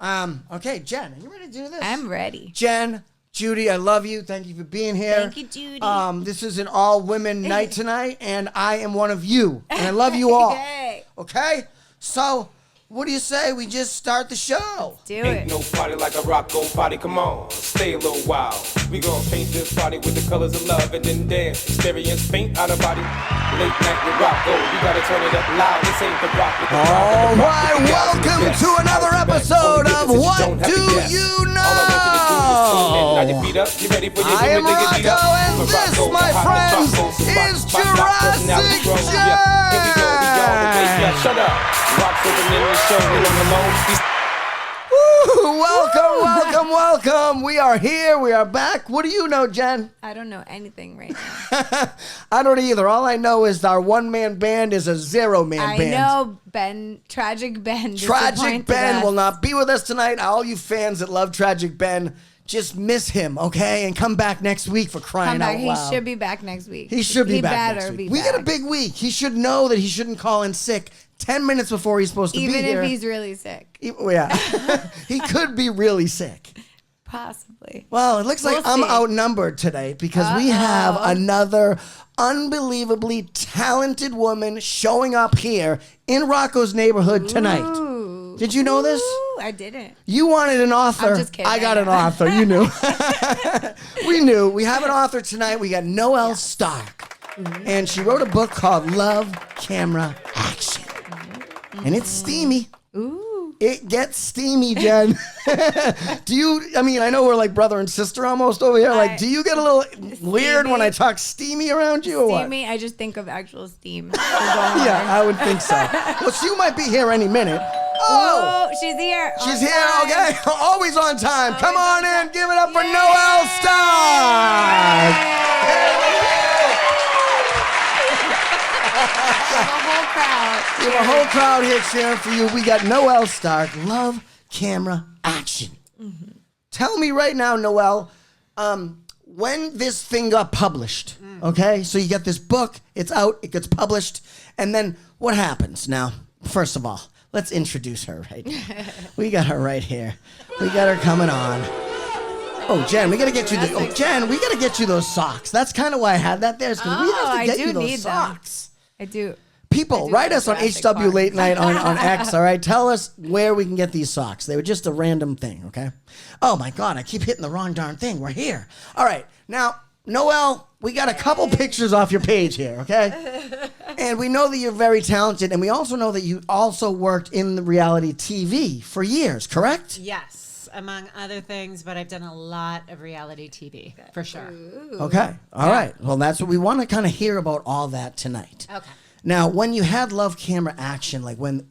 Okay, Jen, are you ready to do this? I'm ready. Jen, Judy, I love you. Thank you for being here. Thank you, Judy. This is an all-women night tonight, and I am one of you, and I love you all. Yay. Okay? So, what do you say we just start the show? Do Ain't it. no party like a Rocco party, come on, stay a little while. We gon' paint this party with the colors of love and then dance, experience paint out of body. Late night with Rocco, you gotta turn it up loud, this ain't the rock with the All rock. right, welcome to another episode of What Do You Know? I am Rocco, and this, my friends, is Jurassic Jen. Shut up. Rock's opening the show, we don't alone. Welcome. We are here. We are back. What do you know, Jen? I don't know anything right now. I don't either. All I know is our one-man band is a zero-man band. I know Ben, Tragic Ben. Tragic Ben us. will not be with us tonight. All you fans that love Tragic Ben, just miss him, okay? And come back next week for crying out loud. He should be back next week. He should be back better next week. be We back. got a big week. He should know that he shouldn't call in sick 10 minutes before he's supposed to be here. Even if he's really sick. Yeah. He could be really sick. Possibly. Well, it looks like I'm outnumbered today because we have another unbelievably talented woman showing up here in Rocco's neighborhood tonight. Ooh. Did you know this? Ooh, I didn't. You wanted an author. I'm just kidding. I got an author. You knew. We knew. We have an author tonight. We got Noel Stark. And she wrote a book called Love, Camera, Action. And it's steamy. Ooh. It gets steamy, Jen. I know we're like brother and sister almost over here. Like, do you get a little weird when I talk steamy around you or what? Steamy, I just think of actual steam. Yeah, I would think so. Well, she might be here any minute. Oh, she's here. She's here, okay? Always on time. Come on in. Give it up for Noel Stark. We have a whole crowd here cheering for you. We got Noel Stark, Love, Camera, Action. Mm-hmm. Tell me right now, Noel, when this thing got published, okay? So you get this book, it's out, it gets published, and then what happens? Now, first of all, let's introduce her right now. We got her right here. We got her coming on. Oh, Jen, we got to get you we got to get you those socks. That's kind of why I had that there. We have to get you those socks. I do. People, write us on HW Late Night on X, all right? Tell us where we can get these socks. They were just a random thing, okay? Oh, my God, I keep hitting the wrong darn thing. We're here. All right, now, Noel, we got a couple pictures off your page here, okay? And we know that you're very talented, and we also know that you also worked in the reality TV for years, correct? Yes, among other things, but I've done a lot of reality TV, for sure. Ooh. Okay, all right. Well, that's what we want to kind of hear about all that tonight. Okay. Now, when you had Love, Camera, Action, like when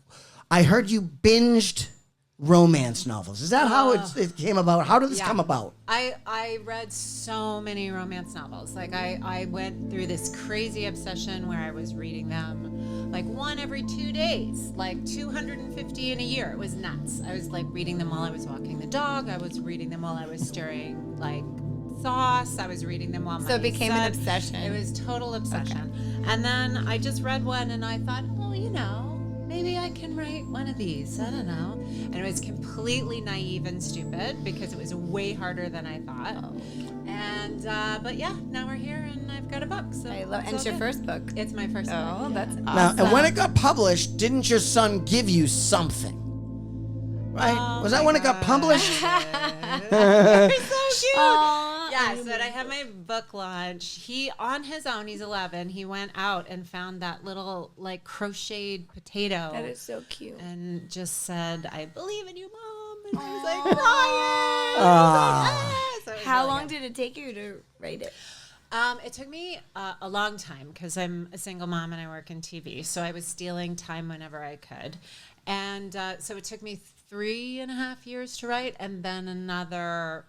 I heard you binged romance novels, is that how it came about? How did this come about? I read so many romance novels. Like I went through this crazy obsession where I was reading them like one every 2 days, like 250 in a year. It was nuts. I was like reading them while I was walking the dog. I was reading them while I was stirring like sauce. I was reading them while So it became an obsession. It was total obsession. Okay. And then I just read one and I thought, well, maybe I can write one of these. I don't know. And it was completely naive and stupid because it was way harder than I thought. Oh. And but yeah, now we're here and I've got a book. So I love. And it's your first book. It's my first book. Oh, that's awesome. Now, and when it got published, didn't your son give you something? Right? Oh, was that when it got published? You're so cute. Aww. Yes, when I had my book launch, he, on his own, he's 11, he went out and found that little, like, crocheted potato. That is so cute. And just said, I believe in you, Mom. And I was like, crying. So How long did it take you to write it? It took me a long time because I'm a single mom and I work in TV. So I was stealing time whenever I could. And so it took me 3.5 years to write and then another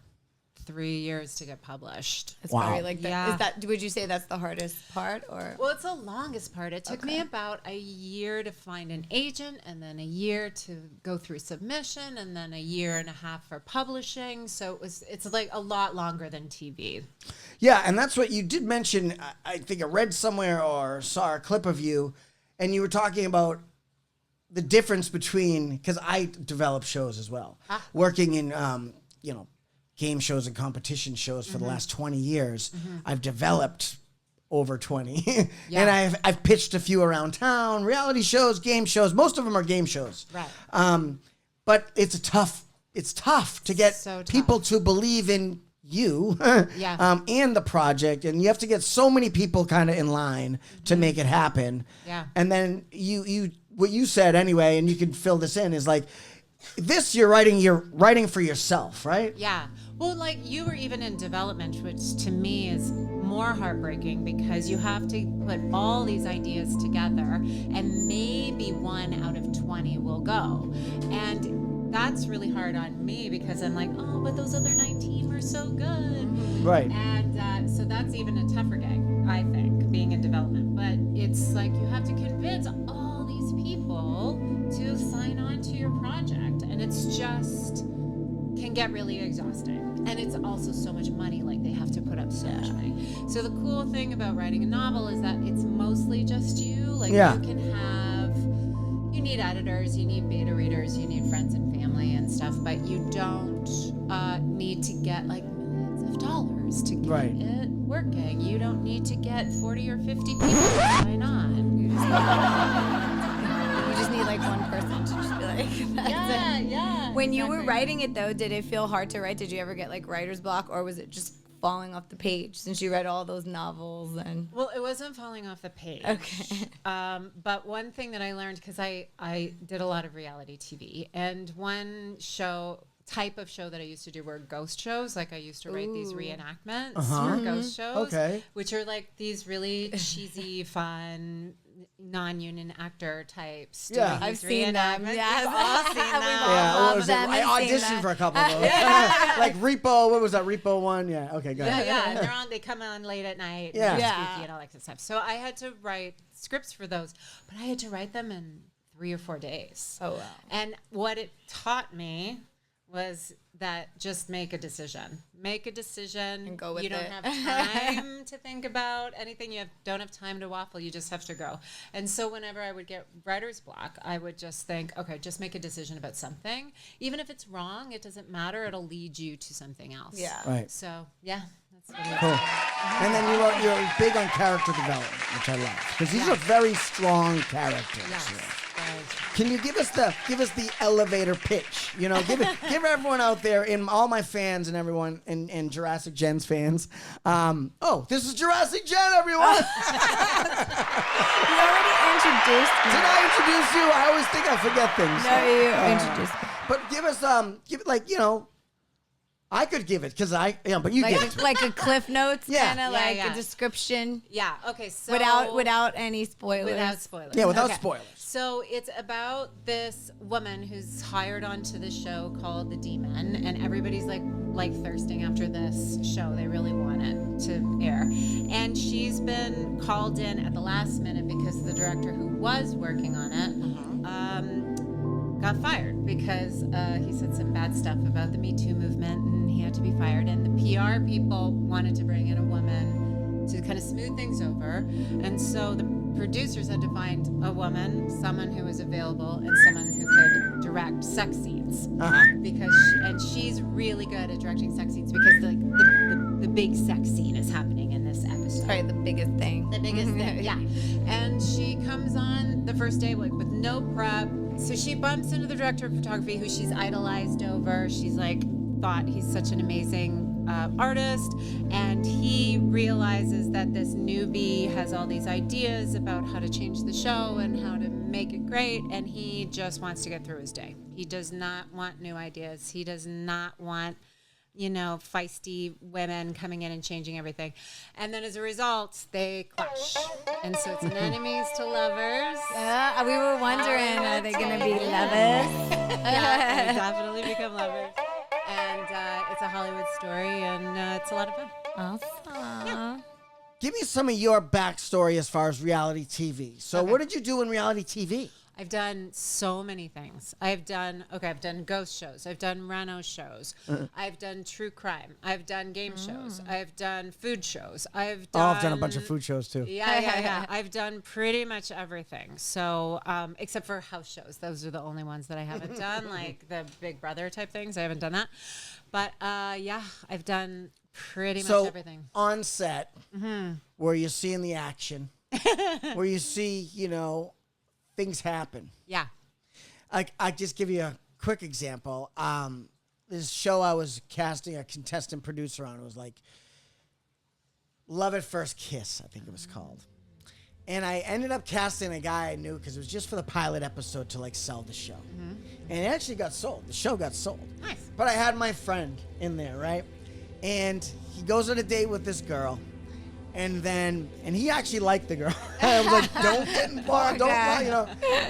3 years to get published. It's Wow. probably like that. Yeah. Is that? Would you say that's the hardest part, or? Well, it's the longest part. It took me about a year to find an agent, and then a year to go through submission, and then a year and a half for publishing. So it's like a lot longer than TV. Yeah, and that's what you did mention. I think I read somewhere or saw a clip of you, and you were talking about the difference between, because I develop shows as well, working in game shows and competition shows for the last 20 years. I've developed over 20 and I've pitched a few around town, reality shows, game shows. Most of them are game shows, Right. but it's tough to get people to believe in you and the project, and you have to get so many people kind of in line to make it happen. And then you what you said anyway, and you can fill this in, is like this, you're writing for yourself, right? Yeah. Well, like you were even in development, which to me is more heartbreaking because you have to put all these ideas together and maybe 1 out of 20 will go. And that's really hard on me because I'm like, oh, but those other 19 were so good. Right. And so that's even a tougher gig, I think, being in development. But it's like you have to convince all these people to sign on to your project. And it's just can get really exhausting. And it's also so much money, like they have to put up so much money. So the cool thing about writing a novel is that it's mostly just you. Like you can have, you need editors, you need beta readers, you need friends and family and stuff, but you don't need to get like millions of dollars to get it working. You don't need to get 40 or 50 people to sign on. You just need like one person to just be like, that's it. When you were writing it though, did it feel hard to write? Did you ever get like writer's block, or was it just falling off the page since you read all those novels? And well, it wasn't falling off the page. Okay. But one thing that I learned, because I did a lot of reality TV, and one type of show that I used to do were ghost shows. Like I used to write these reenactments for ghost shows, which are like these really cheesy, fun, non-union actor types. I've seen them. Yeah, we've all seen them. What was it? I auditioned for a couple of those. Like Repo, what was that? Repo one? Yeah, okay, go ahead. Yeah, they come on late at night. And they're spooky and all that kind of stuff. So I had to write scripts for those, but I had to write them in 3 or 4 days. Oh, wow. And what it taught me was that just make a decision. Make a decision. And go with you don't it. have time to think about anything. You don't have time to waffle. You just have to go. And so whenever I would get writer's block, I would just think, okay, just make a decision about something. Even if it's wrong, it doesn't matter. It'll lead you to something else. Yeah. Right. So, yeah. That's what it is. Cool. And then you're big on character development, which I love, because these are very strong characters. Yes. Can you give us the elevator pitch? You know, give everyone out there, in all my fans and everyone, and Jurassic Jen's fans. This is Jurassic Jen, everyone. You already introduced me. Did I introduce you? I always think I forget things. No, you introduced me. But give us I could give it because but you give it. Like a Cliff Notes kind of a description. Yeah. Okay. So without any spoilers. Without spoilers. Yeah, without spoilers. So it's about this woman who's hired onto the show called The Demon, and everybody's like thirsting after this show. They really want it to air. And she's been called in at the last minute because the director who was working on it got fired because he said some bad stuff about the Me Too movement, and he had to be fired. And the PR people wanted to bring in a woman to kind of smooth things over. And so the producers had to find a woman, someone who was available, and someone who could direct sex scenes. Because she's really good at directing sex scenes because the big sex scene is happening in this episode. Probably the biggest thing. The biggest thing, yeah. And she comes on the first day with no prep. So she bumps into the director of photography, who she's idolized over. She's thought he's such an amazing artist, and he realizes that this newbie has all these ideas about how to change the show and how to make it great, and he just wants to get through his day. He does not want new ideas. He does not want feisty women coming in and changing everything. And then as a result, they clash. And so it's an enemies to lovers. Yeah, we were wondering, are they going to be lovers? Yeah, they definitely become lovers. And it's a Hollywood story, and it's a lot of fun. Awesome. Yeah. Give me some of your backstory as far as reality TV. So what did you do in reality TV? I've done so many things. I've done ghost shows. I've done Reno shows. I've done true crime. I've done game shows. I've done food shows. I've done a bunch of food shows too. Yeah. I've done pretty much everything. So, except for house shows. Those are the only ones that I haven't done, like the Big Brother type things. I haven't done that. But, I've done pretty much everything. On set, where you're seeing the action, where you see, things happen. Yeah. I just give you a quick example. This show I was casting a contestant producer on, it was like Love at First Kiss, I think it was called. And I ended up casting a guy I knew because it was just for the pilot episode to like sell the show. And it actually got sold. The show got sold. Nice. But I had my friend in there, right? And he goes on a date with this girl. And he actually liked the girl. I was like, don't get involved,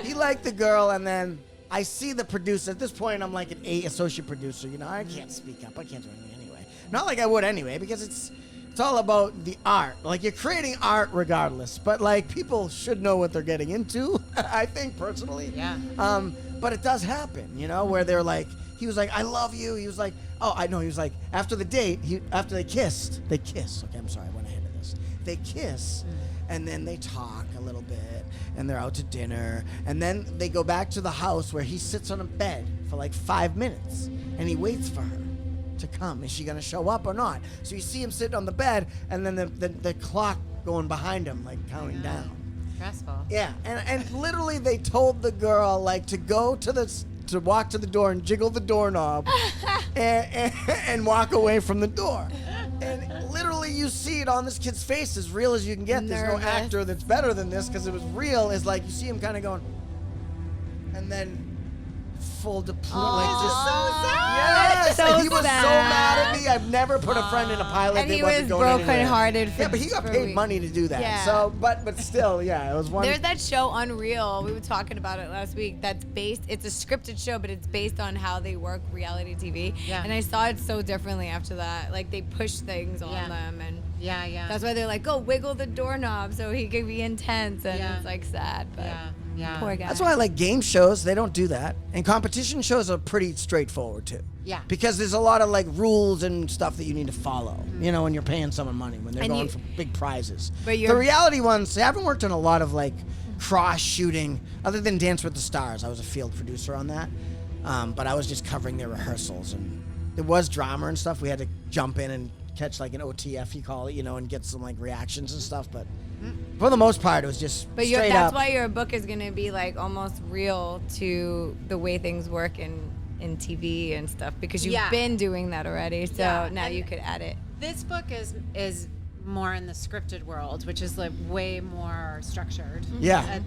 He liked the girl, and then I see the producer. At this point, I'm like an associate producer. I can't speak up. I can't do anything anyway. Not like I would anyway, because it's all about the art. Like, you're creating art regardless. But, like, people should know what they're getting into, I think, personally. Yeah. But it does happen, where they're like, he was like, I love you. He was like, oh, I know. He was like, after the date, after they kissed. Okay, I'm sorry, I went ahead of this. They kiss, and then they talk a little bit, and they're out to dinner, and then they go back to the house where he sits on a bed for like 5 minutes, and he waits for her to come. Is she gonna show up or not? So you see him sitting on the bed, and then the clock going behind him, like counting down. Stressful. Yeah, and literally they told the girl like to go to walk to the door and jiggle the doorknob and walk away from the door. And literally you see it on this kid's face, as real as you can get. There's no actor that's better than this, because it was real. Is like you see him kind of going, and then full deployment. Yes, so and he was sad. so mad at me. I've never put a friend in a pilot And that he wasn't was going anywhere. brokenhearted. Yeah, but he got paid money to do that. Yeah. So, but still, yeah, it was one. There's that show Unreal. We were talking about it last week. It's a scripted show, but it's based on how they work reality TV. Yeah. And I saw it so differently after that. Like, they push things on them, and that's why they're like, go wiggle the doorknob so he can be intense, and it's like sad, but poor guy. That's why I like game shows. They don't do that. And competition shows are pretty straightforward too. Yeah. Because there's a lot of like rules and stuff that you need to follow, when you're paying someone money, when they're going for big prizes. But the reality ones, I haven't worked on a lot of like cross shooting, other than Dance with the Stars. I was a field producer on that. But I was just covering their rehearsals, and there was drama and stuff. We had to jump in and catch like an OTF, you call it, and get some like reactions and stuff. But for the most part, it was just But straight that's up. why your book is going to be like almost real to the way things work in TV and stuff, because you've been doing that already. So now you could add it. This book is more in the scripted world, which is like way more structured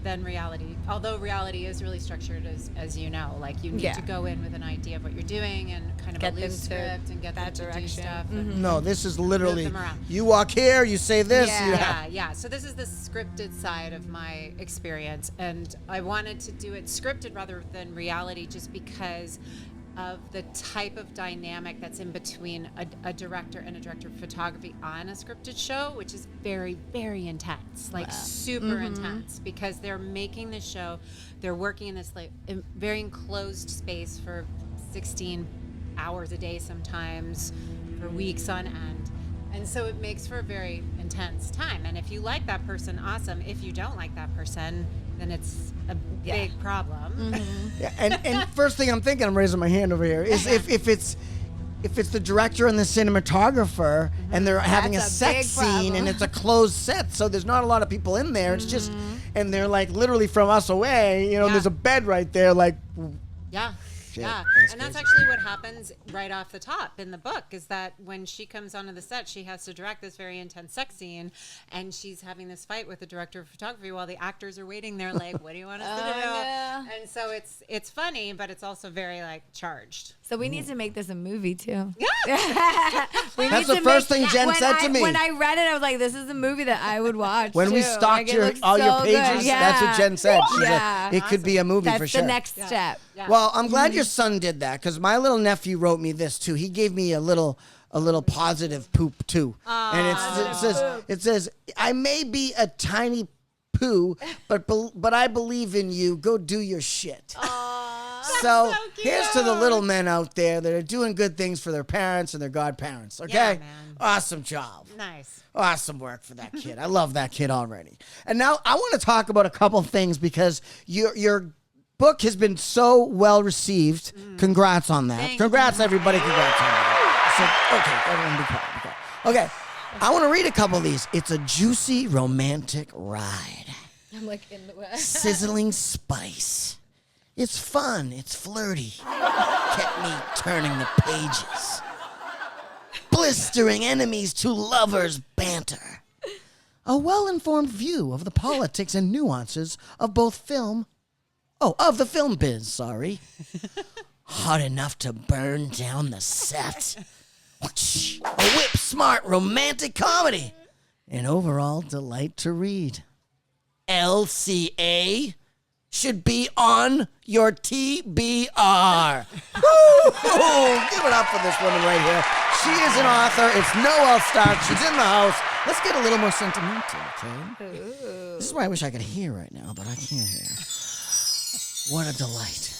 than reality. Although reality is really structured, as you know, like you need to go in with an idea of what you're doing and kind of Get a loose them to script and get that them to do direction. stuff. No, this is literally, Move them around. you walk here, you say this. Yeah. So this is the scripted side of my experience, and I wanted to do it scripted rather than reality, just because of the type of dynamic that's in between a director and a director of photography on a scripted show, which is very, very intense, like super intense, because they're making the show, they're working in this like very enclosed space for 16 hours a day, sometimes for weeks on end. And so it makes for a very intense time. And if you like that person, awesome. If you don't like that person, then it's a big problem. Yeah, and first thing I'm thinking, I'm raising my hand over here, is if it's the director and the cinematographer and they're having a sex scene and it's a closed set, so there's not a lot of people in there. It's just, and they're like literally from us away, there's a bed right there, like. Yeah. Shit, Yeah, that's and that's crazy. actually what happens right off the top in the book, is that when she comes onto the set, she has to direct this very intense sex scene, and she's having this fight with the director of photography while the actors are waiting there like, what do you want us to do? no. And so it's funny, but it's also very like charged. So we need to make this a movie too. Yeah. That's the first thing Jen said to me. When I read it, I was like, "This is a movie that I would watch." When we too. stalked Like, it your looks all your so pages, good. that's what Jen said. She's Yeah. like, it could be a movie That's for sure. the next step. Yeah. Well, I'm glad your son did that, because my little nephew wrote me this too. He gave me a little positive poop too, and it says, I may be a tiny poo, but I believe in you. Go do your shit. So here's to the little men out there that are doing good things for their parents and their godparents. Okay, Yeah, man. Awesome job. Nice. Awesome work for that kid. I love that kid already. And now I want to talk about a couple things because your book has been so well received. Congrats on that. Thank Congrats, everybody. Congrats on that. So, okay, everyone be quiet. Okay, I want to read a couple of these. It's a juicy, romantic ride. I'm like in the way. Sizzling spice. It's fun. It's flirty. Kept me turning the pages. Blistering enemies to lovers banter. A well-informed view of the politics and nuances of both film. Oh, of the film biz, sorry. Hot enough to burn down the set. A whip-smart romantic comedy. An overall delight to read. LCA should be on your TBR. Woo! Give it up for this woman right here. She is an author. It's Noel Stark. She's in the house. Let's get a little more sentimental, okay? Ooh. This is why I wish I could hear right now, but I can't hear. What a delight.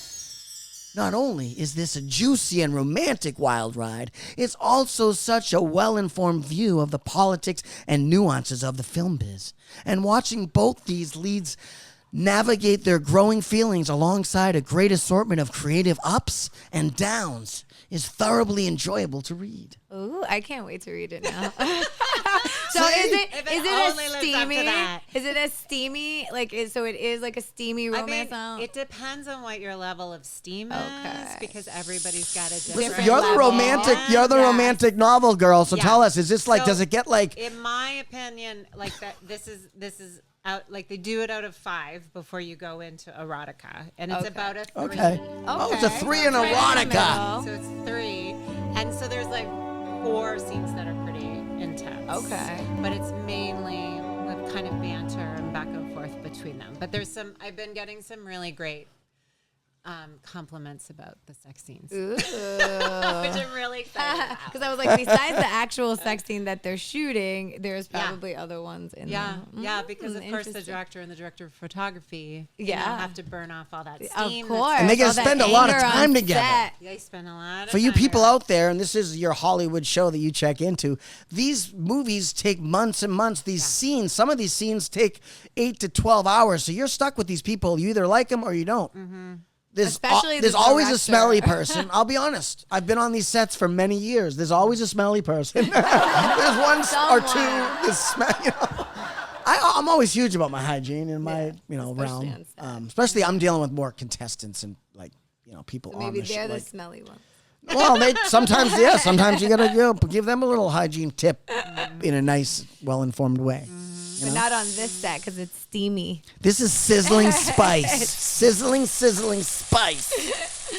Not only is this a juicy and romantic wild ride, it's also such a well-informed view of the politics and nuances of the film biz. And watching both these leads navigate their growing feelings alongside a great assortment of creative ups and downs is thoroughly enjoyable to read. Ooh, I can't wait to read it now. So If is it it only a lives up to steamy? that. Is it a steamy? So it is like a steamy romance novel? It depends on what your level of steam Okay. is, because everybody's got a Listen, different you're the level. romantic. You're the Yes. romantic novel girl. So Yeah. tell us, is this like? So, Does it get like? in my opinion, like that? This is out. Like they do it out of 5 before you go into erotica, and it's Okay. about a 3. Okay. Oh, it's a 3 in Right in the erotica. middle. So it's 3, and so there's like 4 scenes that are pretty intense. Okay. But it's mainly with kind of banter and back and forth between them. But there's some. I've been getting some really great compliments about the sex scenes, Ooh. which I'm really excited about. Because I was like, besides the actual sex scene that they're shooting, there's probably other ones in Yeah, there. yeah, because of course the Interesting. director and the director of photography, Yeah. have to burn off all that Of steam. course. And they gotta all that spend a lot of anger on time together. set. They spend a lot of For you time people together. out there, and this is your Hollywood show that you check into, these movies take months and months. These scenes, some of these scenes take 8 to 12 hours. So you're stuck with these people. You either like them or you don't. Especially There's the always a director. smelly person. I'll be honest. I've been on these sets for many years. There's always a smelly person. There's one or Somewhere. two. This smell, you know. I'm always huge about my hygiene in my especially realm. on set. Especially I'm dealing with more contestants and people So on maybe the they're show. the smelly ones. Well, sometimes you gotta give them a little hygiene tip in a nice, well-informed way. But not on this set because it's steamy. This is sizzling spice, sizzling spice.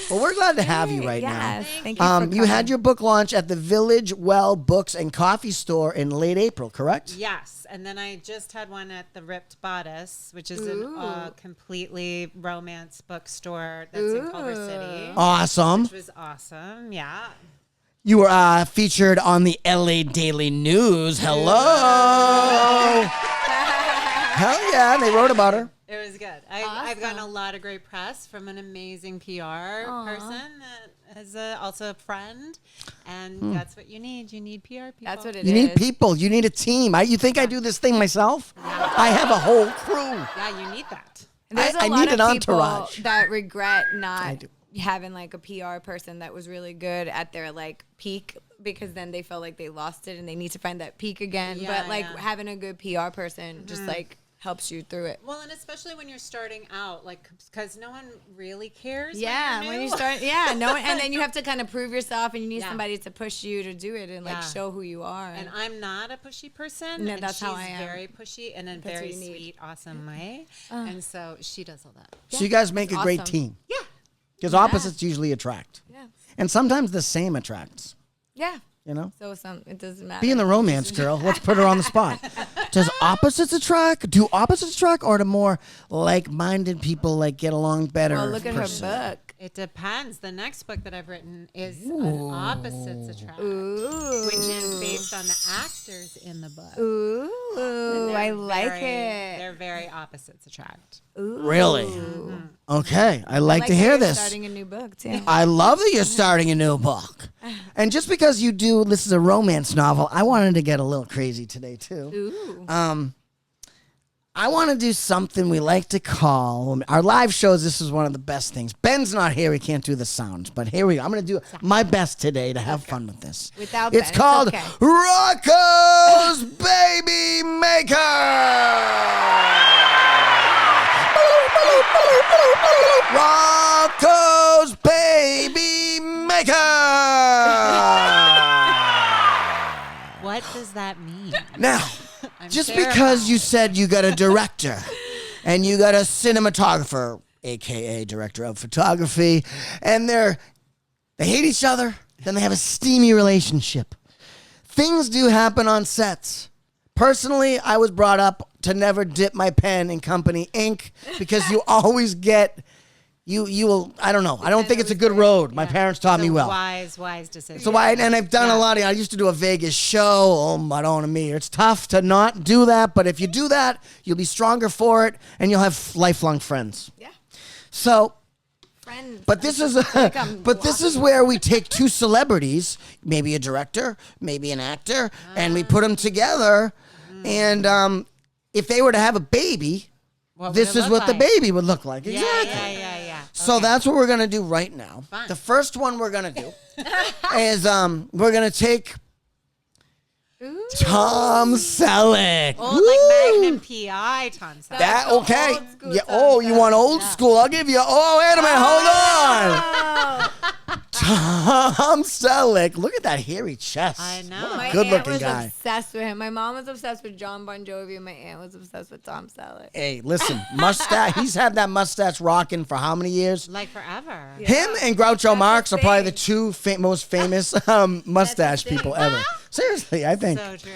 Well, we're glad to have you right now. Yes, thank you for You had coming. your book launch at the Village Well Books and Coffee Store in late April, correct? Yes, and then I just had one at the Ripped Bodice, which is a completely romance bookstore that's in Culver City. Awesome. Which was awesome, yeah. You were featured on the LA Daily News. Hello. Hell yeah, they wrote about her. It was good. I've gotten a lot of great press from an amazing PR person that is also a friend, and that's what you need. You need PR people. That's what it You is. need people. You need a team. You think I do this thing myself? I have a whole crew. Yeah, you need that. And there's I a lot need of an people entourage. that regret I not do. having like a PR person that was really good at their like peak, because then they felt like they lost it and they need to find that peak again. Yeah, But like yeah. having a good PR person just like helps you through it. Well, and especially when you're starting out, like, because no one really cares. Yeah, when when you're you new. start, and then you have to kind of prove yourself, and you need Yeah. somebody to push you to do it and like Yeah. show who you are. And I'm not a pushy person. No, and that's she's how I am. very pushy in a That's very what you need. sweet, awesome way. And so she does all that. So you guys make a great awesome. team. Yeah. Because opposites usually attract. yeah, And sometimes the same attracts, yeah. you know? So it doesn't matter. Being the romance girl, let's put her on the spot. Does opposites attract? Do opposites attract, or do more like-minded people like get along better? Well, look at her person? book. It depends. The next book that I've written is an opposites attract, which is based on the actors in the book. Ooh, I like it. They're very opposites attract. Really? Mm-hmm. Okay, I like to hear this. Starting a new book too. I love that you're starting a new book. And just because this is a romance novel, I wanted to get a little crazy today too. Ooh. I want to do something we like to call our live shows. This is one of the best things. Ben's not here; he can't do the sounds. But here we go. I'm going to do my best today to have fun with this. Without it's Ben, called it's okay. Rocco's Baby Maker. Rocco's Baby Maker. What does that mean? Now, just because you said you got a director and you got a cinematographer, a.k.a. director of photography, and they hate each other, then they have a steamy relationship. Things do happen on sets. Personally, I was brought up to never dip my pen in company ink because you always get... You will, I don't know. I don't think it's a good road. My parents taught me well. Wise decision. So and I've done a lot I used to do a Vegas show. Oh, Madonna mia. It's tough to not do that, but if you do that, you'll be stronger for it, and you'll have lifelong friends. Yeah. So, Friends. but this is where we take two celebrities, maybe a director, maybe an actor, and we put them together, and if they were to have a baby, this is what the baby would look like. Exactly. Yeah. So that's what we're going to do right now. Fun. The first one we're going to do is we're going to take Tom Selleck. Old like Magnum P.I. Tom Selleck. That okay? Old school Yeah. Tom Oh, you want old school? I'll give you. Oh, wait a minute. Hold on. Oh. Tom Selleck. Look at that hairy chest. I know. What a My good aunt looking was guy. obsessed with him. My mom was obsessed with John Bon Jovi, and my aunt was obsessed with Tom Selleck. Hey, listen, mustache. He's had that mustache rocking for how many years? Like forever. Yeah. Him and Groucho That's Marx the are probably thing. the two most famous mustache thing. people ever. Seriously, I think. So true.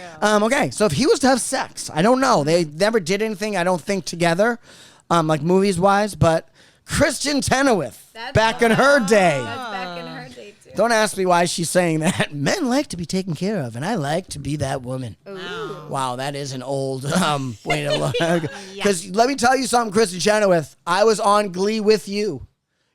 Okay, so if he was to have sex, I don't know. They never did anything, I don't think, together, like movies-wise, but Kristen Chenoweth, back in her day. That's back in her day, too. Don't ask me why she's saying that. Men like to be taken care of, and I like to be that woman. Ooh. Wow, that is an old way to look. Because let me tell you something, Kristen Chenoweth. I was on Glee with you.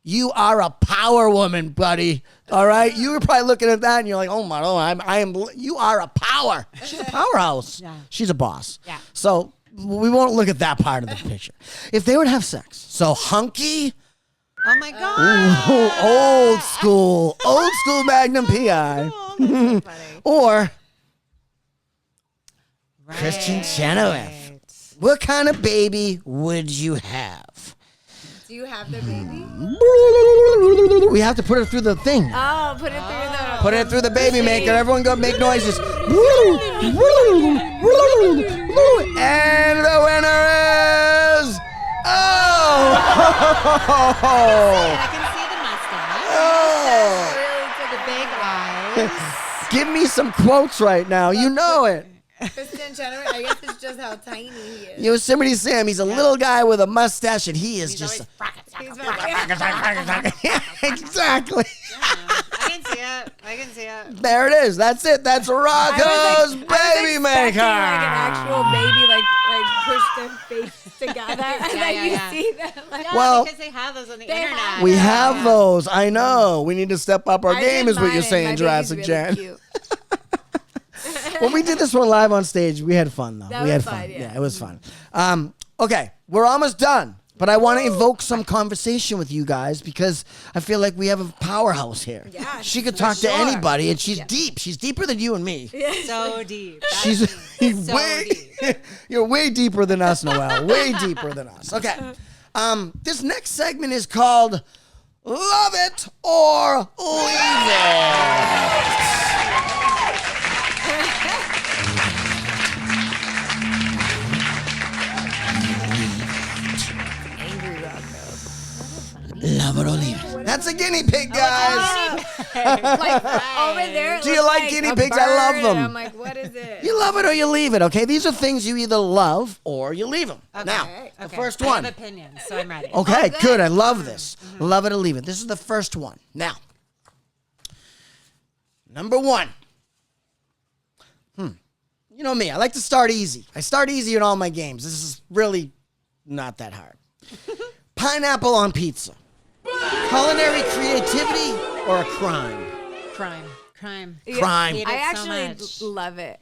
You are a power woman, buddy. All right? You were probably looking at that, and you're like, oh, my God, you are a power. She's a powerhouse. Yeah. She's a boss. Yeah. So we won't look at that part of the picture. If they were to have sex, so hunky, Oh my God. old school Magnum PI, or Kristen Chenoweth. What kind of baby would you have? Do you have the baby? We have to put it through the thing. Oh, put it through the... Put it through the baby maker. Everyone go make noises. And the winner is... Oh! I can see the mustache. Oh! Really took a big Eyes. Give me some quotes right now. You know it. Kristen Chenoweth, I guess it's just how tiny he is. Yosemite Sam, he's a little guy with a mustache, and he is just... He's Exactly. I can see it. There it is. That's it. That's Rocco's Baby Maker. Like an actual baby, like push their face together. And then you see them. Like, Well, because they have those on the They internet. have we have those. I know. We need to step up our I game, did is what mine, you're and saying, my Jurassic baby's Jen. really cute. When we did this one live on stage, we had fun, though. That We had was fun. fun, yeah. It was fun. Okay, we're almost done. But I want to evoke some conversation with you guys because I feel like we have a powerhouse here. Yeah, she could for talk to sure. anybody, and she's deep. She's deeper than you and me. So deep. She's So way. deep. You're way deeper than us, Noel. Way deeper than us. Okay. This next segment is called "Love It or Leave It." Angry Rocco. Love it or leave it. That's a guinea pig, guys. Like over there. it Do you looks like guinea a pigs? I love bird, them. and I'm like, what is it? You love it or you leave it, okay? These are things you either love or you leave them. Okay. Now, the first one. I have opinions, so I'm ready. Okay, good. good. I love this. Love it or leave it. This is the first one. Now, number one. You know me. I like to start easy. I start easy in all my games. This is really not that hard. Pineapple on pizza. Culinary creativity or a crime? Crime. Crime. Hate I it actually so love it.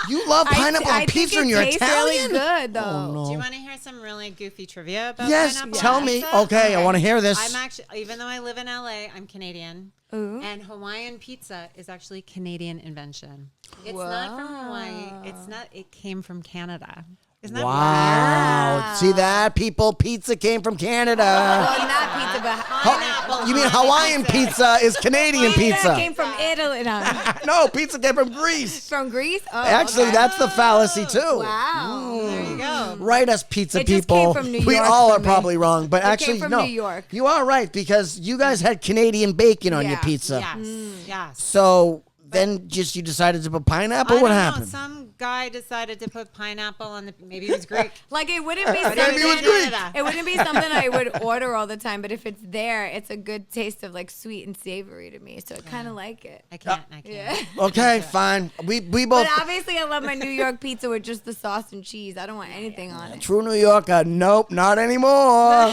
You love pineapple on I pizza think and it you're tastes Italian? really good, though. Oh, no. Do you want to hear some really goofy trivia about Yes, pineapple? tell on me. pizza? Okay, I want to hear this. I'm actually, even though I live in LA, I'm Canadian. Ooh. And Hawaiian pizza is actually a Canadian invention. It's not from Hawaii. It's not. It came from Canada. Isn't that Wow. See that, people? Pizza came from Canada. Well, not pizza, but Pineapple You mean on Hawaiian pizza is Canadian pizza pizza? came from Italy. No. No, pizza came from Greece. From Greece? Oh, Actually, okay. that's the fallacy, too. Wow. There you go. Right, us pizza It just people. came from New We York all for are me. probably wrong, but It came actually, from no. New York. You are right, because you guys had Canadian bacon on your Yeah. pizza. Yes. Yes. So then you decided to put pineapple? I What don't happened? know. Some guy decided to put pineapple on the. Maybe it was Greek. Like it wouldn't be Maybe something. it was Greek. It wouldn't be something I would order all the time, but if it's there, it's a good taste of like sweet and savory to me. So I kind of like it. I can't. Yeah. Okay, fine. We both... But obviously, I love my New York pizza with just the sauce and cheese. I don't want anything on it. True New Yorker, nope, not anymore.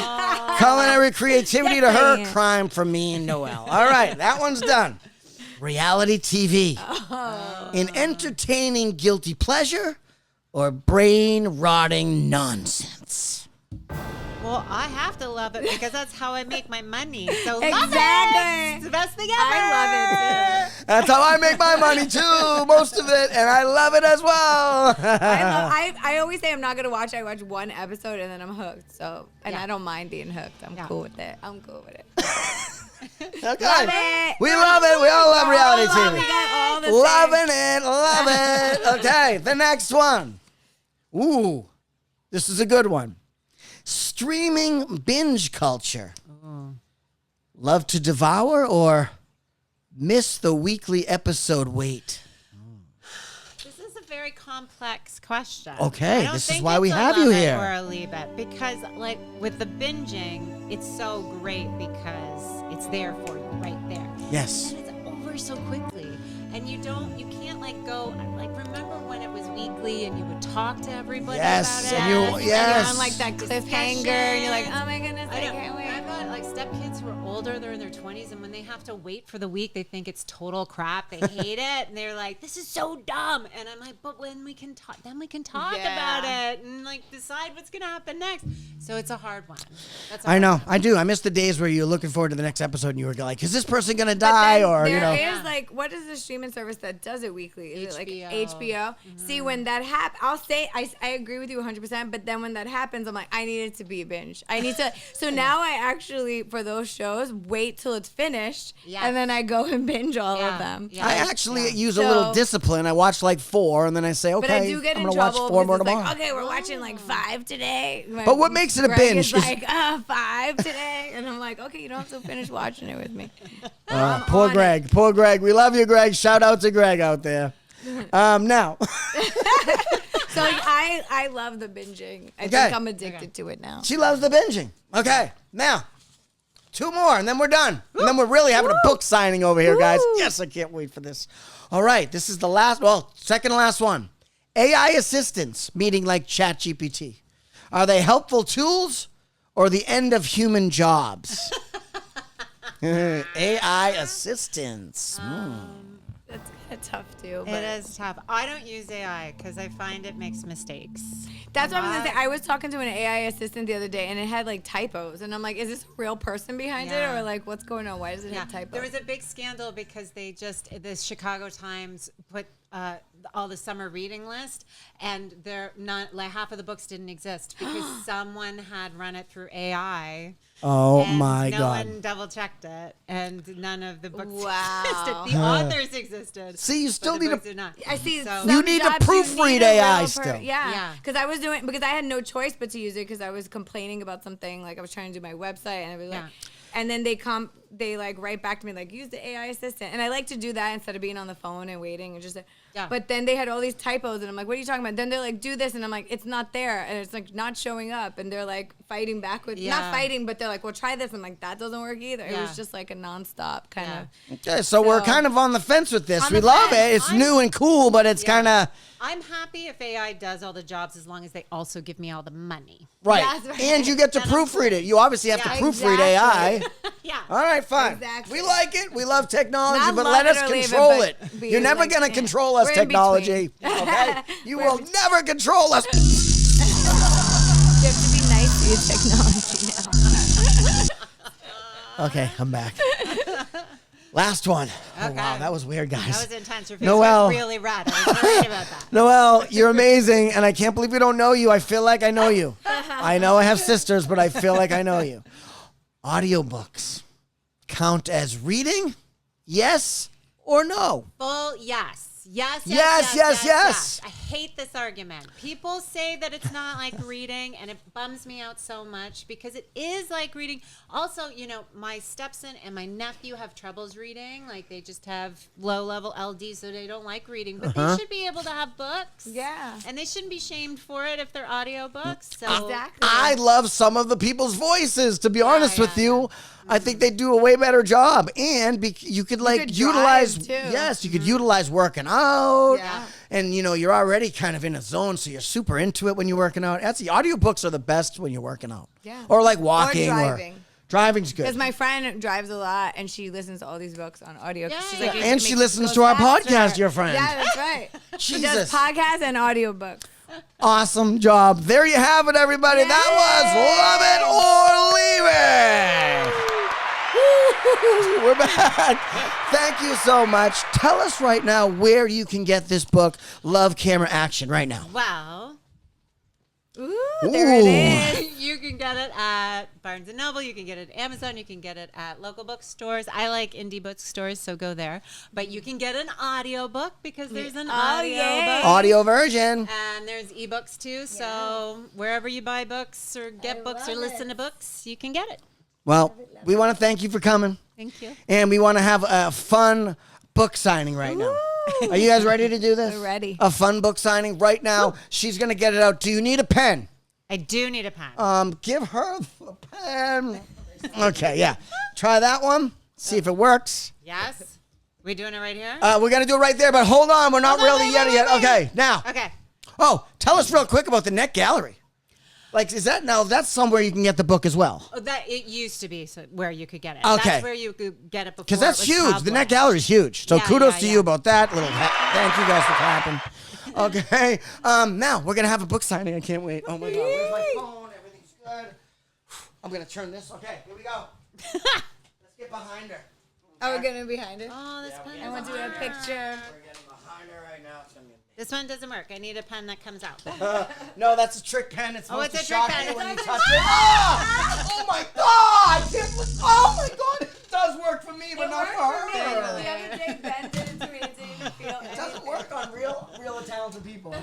Culinary creativity to Yes, I her, am. crime for me and Noel. All right, that one's done. Reality TV. An entertaining guilty pleasure or brain rotting nonsense? Well, I have to love it because that's how I make my money. So love Exactly. it. It's the best thing ever. I love it too. That's how I make my money too, most of it, and I love it as well. I always say I'm not gonna watch. I watch one episode and then I'm hooked. So and Yeah. I don't mind being hooked. I'm Yeah. cool with it. I'm cool with it. Okay. Love it. We love it. We all love reality We TV. got all the Loving things. it. Love it. Okay, the next one. Ooh, this is a good one. Streaming binge culture. Love to devour or miss the weekly episode wait? This is a very complex question. Okay, I don't this is think why it's we a have you love it here. Or a leave it because, like, with the binging, it's so great because it's there for you right there. Yes. And it's over so quickly, and you can't like go. Like, remember when it was weekly and you would talk to everybody Yes, about and it? you- yes. You're on like that cliffhanger, and you're like, oh my goodness, I I know. can't wait. I've got like stepkids who are older, they're in their 20s, and when they have to wait for the week, they think it's total crap. They hate it, and they're like, "This is so dumb." And I'm like, "But when we can talk, then we can talk Yeah. about it and like decide what's gonna happen next." So it's a hard one. That's a I hard know. one. I do. I miss the days where you're looking forward to the next episode and you were like, is this person going to But die? then Or, you know. there is like, what is the streaming service that does it weekly? Is it like HBO. HBO? See, when that happens, I'll say I agree with you 100%. But then when that happens, I'm like, I need it to be a binge. I need to. So now I actually, for those shows, wait till it's finished, Yes. and then I go and binge all Yeah. of them. Yeah. I actually use a So- little discipline. I watch like 4 and then I say, okay, But I do get I'm in going to watch trouble 4 more because it's tomorrow. like, okay, we're watching like 5 today. But what makes it a Greg binge Is is- like 5 today, and I'm like, okay, you don't have to finish watching it with me. Poor on it. Greg. Poor Greg. We love you, Greg. Shout out to Greg out there. Now, So I love the binging. I Okay. think I'm addicted to it now. she loves the binging. Okay, now, 2 more and then we're done. And then we're really having a book signing over here, guys. Woo. Yes, I can't wait for this. All right, this is the last, second to last one. AI assistants, meaning like ChatGPT. Are they helpful tools or the end of human jobs? AI assistants. That's kind of tough too. It But is tough. I don't use AI because I find it makes mistakes. that's what I was gonna say. I was talking to an AI assistant the other day, and it had like typos, and I'm like, is this a real person behind Yeah. it, or like what's going on? Why does it have typos? There was a big scandal because the Chicago Times put all the summer reading list, and they're not like half of the books didn't exist because someone had run it through AI. Oh and my no God. one double checked it, and none of the books Wow. existed. The authors existed. See, you but still the need books to- did not. I see. So- some You need to jobs proofread need a AI real still. Yeah, Yeah. because I had no choice but to use it because I was complaining about something. Like I was trying to do my website, and I was like, Yeah. and then they like write back to me like use the AI assistant, and I like to do that instead of being on the phone and waiting and just. Yeah. But then they had all these typos, and I'm like, what are you talking about? Then they're like, do this, and I'm like, it's not there, and it's like not showing up, and they're like fighting back with, not fighting, but they're like, well, try this. I'm like, that doesn't work either. It was just like a nonstop kind of. Okay, so we're kind of on the fence with this. We love it. It's new and cool, but it's kind of. I'm happy if AI does all the jobs as long as they also give me all the money. Right. That's right. And you get to proofread it. You obviously have to proofread AI. Yeah. All right, fine. Exactly. We like it. We love technology, Not but love let it us or leave it, control but it. be You're never like, going to control us, we're in technology. Okay? You will never control us. You have to be nice to your technology now. Okay, I'm back. Last one. Oh, Okay. wow, that was weird, guys. That was intense. Your face Noel. was really red. I was worried about that. Noel, you're amazing, and I can't believe we don't know you. I feel like I know you. I know I have sisters, but I feel like I know you. Audiobooks count as reading? Yes or no? Full yes. Yes. I hate this argument. People say that it's not like reading, and it bums me out so much because it is like reading. Also, you know, my stepson and my nephew have troubles reading. Like they just have low-level LD, so they don't like reading. But they should be able to have books. Yeah. And they shouldn't be shamed for it if they're audiobooks. So Exactly. I love some of the people's voices, to be honest with you. I think they do a way better job. And you could like could utilize, drive, too. yes, you could utilize working out. Yeah. And, you know, you're already kind of in a zone, so you're super into it when you're working out. That's the audiobooks are the best when you're working out. Yeah. Or like walking. Or driving. Driving's good. Because my friend drives a lot, and she listens to all these books on audio. Yeah. She's like, And she listens to our podcast, your friend. Yeah, that's right. She does Jesus. podcasts and audiobooks. Awesome job. There you have it, everybody. Yay. That was Love It or Leave It. Woo-hoo-hoo. We're back. Thank you so much. Tell us right now where you can get this book, Love, Camera, Action, right now. well, Ooh, there it is. you can get it at Barnes & Noble. You can get it at Amazon. You can get it at local bookstores. I like indie bookstores, so go there. But you can get an audiobook because there's an audiobook. Audio version. And there's ebooks too. So wherever you buy books or get books or listen to books, you can get it. Well, we want to thank you for coming. Thank you. And we want to have a fun book signing right now. Are you guys ready to do this? We're ready. A fun book signing right now. She's going to get it out. Do you need a pen? I do need a pen. Give her the pen. Okay, yeah. Try that one. See if it works. Yes. We doing it right here? We're going to do it right there, but hold on. We're not really yet. Okay, now. Okay. Oh, tell us real quick about the Net Gallery. Like, is that now? That's somewhere you can get the book as well. Oh, that it used to be where you could get it. Okay. That's where you could get it before. Because that's it was huge. The Net published. Gallery is huge. So Yeah, kudos yeah, to yeah. you about that. Thank you guys for clapping. Okay. Now we're gonna have a book signing. I can't wait. Oh my God. Where's my phone? Everything's good. I'm gonna turn this. Okay. Here we go. Let's get behind her. Oh, we're getting behind it. Oh, this pen. I want to do a picture. We're getting behind her right now. It's gonna be This one doesn't work. I need a pen that comes out. no, that's a trick pen. It's supposed it's to a trick shock pen. you when you touch it. Oh my God! I can't believe- Oh my God! It does work for me, but not for her. The other day, Ben did it to me. It didn't feel It doesn't work on real talented people.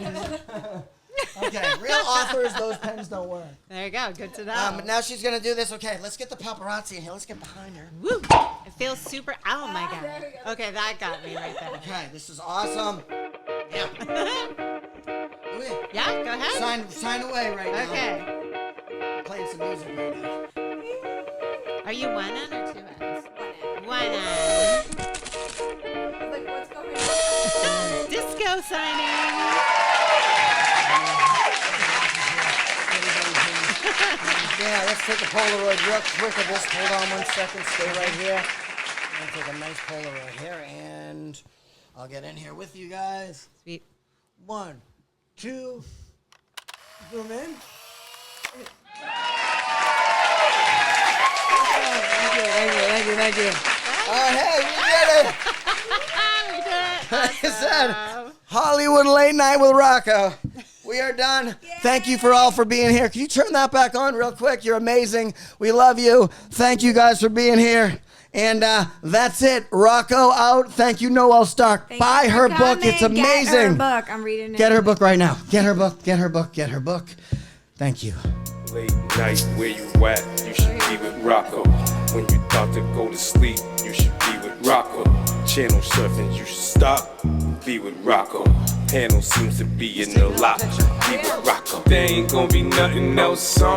Okay, real authors, those pens don't work. There you go. Good to know. But now she's gonna do this. Okay, let's get the paparazzi in here. Let's get behind her. Woo! It feels super. Oh my God. there we go. Okay, that got me right there. Okay, this is awesome. Yeah. Do it. Yeah, go ahead. Sign away right now. Okay. Playing some music right now. Are you one N or two N's? One N. Like, what's going on? Disco signing. Yeah, let's take a Polaroid real quick of this. Hold on 1 second. Stay right here. I'm gonna take a nice Polaroid here, and I'll get in here with you guys. Sweet. 1, 2, zoom in. Thank you. Hey, we did it. We did it. Like I said, Hollywood Late Night with Rocco. We are done. Thank you for all for being here. Can you turn that back on real quick? You're amazing. We love you. Thank you guys for being here. And that's it. Rocco out. Thank you, Noel Stark. Buy her book. It's amazing. Get her book. I'm reading it. Get her book right now. Get her book. Get her book. Get her book. Thank you. Late night, where you at? You should be with Rocco. When you thought to go to sleep, you should be with Rocco. Channel surfing, you should stop. Be with Rocco. Panel seems to be in the lot. Be with Rocco. There ain't gonna be nothing else on.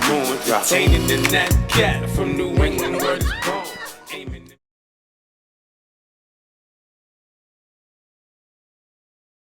More entertaining than that cat from New England where it's born.